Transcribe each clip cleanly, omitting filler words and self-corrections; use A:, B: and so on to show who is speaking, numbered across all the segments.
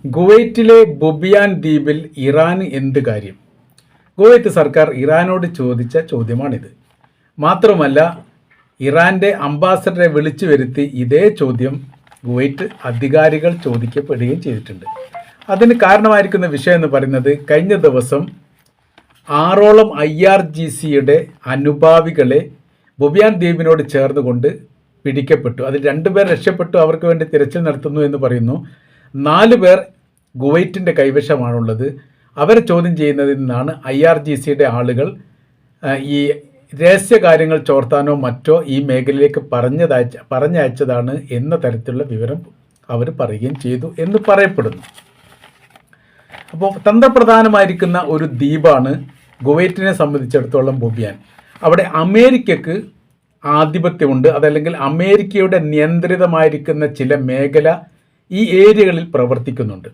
A: കുവൈറ്റിലെ ബുബിയാൻ ദ്വീപിൽ ഇറാന് എന്ത് കാര്യം? കുവൈത്ത് സർക്കാർ ഇറാനോട് ചോദിച്ച ചോദ്യമാണിത്. മാത്രമല്ല, ഇറാൻ്റെ അംബാസഡറെ വിളിച്ചു വരുത്തി ഇതേ ചോദ്യം കുവൈറ്റ് അധികാരികൾ ചോദിക്കപ്പെടുകയും ചെയ്തിട്ടുണ്ട്. അതിന് കാരണമായിരിക്കുന്ന വിഷയം എന്ന് പറയുന്നത്, കഴിഞ്ഞ ദിവസം 6ഓളം IRGCയുടെ അനുഭാവികളെ ബുബിയാൻ ദ്വീപിനോട് ചേർന്നുകൊണ്ട് പിടിക്കപ്പെട്ടു. അതിൽ 2 പേർ രക്ഷപ്പെട്ടു, അവർക്ക് വേണ്ടി തിരച്ചിൽ നടത്തുന്നു എന്ന് പറയുന്നു. 4 പേർ കുവൈറ്റിൻ്റെ കൈവശമാണുള്ളത്. അവരെ ചോദ്യം ചെയ്യുന്നതിൽ നിന്നാണ് IRGCയുടെ ആളുകൾ ഈ രഹസ്യ കാര്യങ്ങൾ ചോർത്താനോ മറ്റോ ഈ മേഖലയിലേക്ക് പറഞ്ഞയച്ചതാണ് എന്ന തരത്തിലുള്ള വിവരം അവർ പറയുകയും ചെയ്തു എന്ന് പറയപ്പെടുന്നു. അപ്പോൾ തന്ത്രപ്രധാനമായിരിക്കുന്ന ഒരു ദ്വീപാണ് കുവൈറ്റിനെ സംബന്ധിച്ചിടത്തോളം ബുബിയാൻ. അവിടെ അമേരിക്കക്ക് ആധിപത്യമുണ്ട്. അതല്ലെങ്കിൽ അമേരിക്കയുടെ നിയന്ത്രിതമായിരിക്കുന്ന ചില മേഖല ഈ ഏരിയകളിൽ പ്രവർത്തിക്കുന്നുണ്ട്.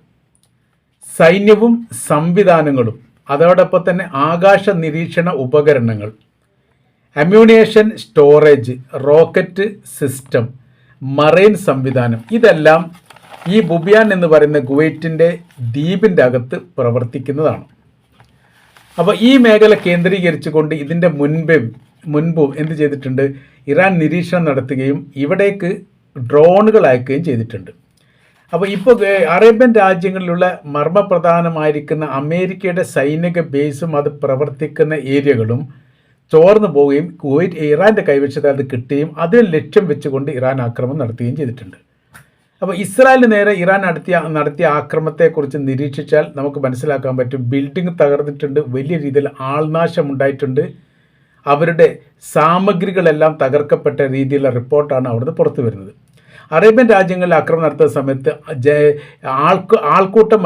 A: സൈന്യവും സംവിധാനങ്ങളും, അതോടൊപ്പം തന്നെ ആകാശ നിരീക്ഷണ ഉപകരണങ്ങൾ, അമ്യൂണിയേഷൻ സ്റ്റോറേജ്, റോക്കറ്റ് സിസ്റ്റം, മറൈൻ സംവിധാനം, ഇതെല്ലാം ഈ ബുബിയാൻ എന്ന് പറയുന്ന കുവൈറ്റിൻ്റെ ദ്വീപിൻ്റെ അകത്ത് പ്രവർത്തിക്കുന്നതാണ്. അപ്പോൾ ഈ മേഖല കേന്ദ്രീകരിച്ചുകൊണ്ട് ഇതിൻ്റെ മുൻപും എന്ത് ചെയ്തിട്ടുണ്ട്? ഇറാൻ നിരീക്ഷണം നടത്തുകയും ഇവിടേക്ക് ഡ്രോണുകൾ അയക്കുകയും ചെയ്തിട്ടുണ്ട്. അപ്പോൾ ഇപ്പോൾ അറേബ്യൻ രാജ്യങ്ങളിലുള്ള മർമ്മപ്രധാനമായിരിക്കുന്ന അമേരിക്കയുടെ സൈനിക ബേസും അത് പ്രവർത്തിക്കുന്ന ഏരിയകളും ചോർന്നു പോവുകയും ഇറാൻ്റെ കൈവശത്തിൽ അത് കിട്ടുകയും അതിൽ ലക്ഷ്യം വെച്ചുകൊണ്ട് ഇറാൻ ആക്രമണം നടത്തുകയും ചെയ്തിട്ടുണ്ട്. അപ്പോൾ ഇസ്രായേലിന് നേരെ ഇറാൻ നടത്തിയ ആക്രമണത്തെക്കുറിച്ച് നിരീക്ഷിച്ചാൽ നമുക്ക് മനസ്സിലാക്കാൻ പറ്റും. ബിൽഡിംഗ് തകർന്നിട്ടുണ്ട്, വലിയ രീതിയിൽ ആൾനാശമുണ്ടായിട്ടുണ്ട്, അവരുടെ സാമഗ്രികളെല്ലാം തകർക്കപ്പെട്ട രീതിയിലുള്ള റിപ്പോർട്ടാണ് അവിടുന്ന് പുറത്തു വരുന്നത്. അറേബ്യൻ രാജ്യങ്ങളിൽ ആക്രമണം നടത്തുന്ന സമയത്ത് ആൾക്കൂട്ടം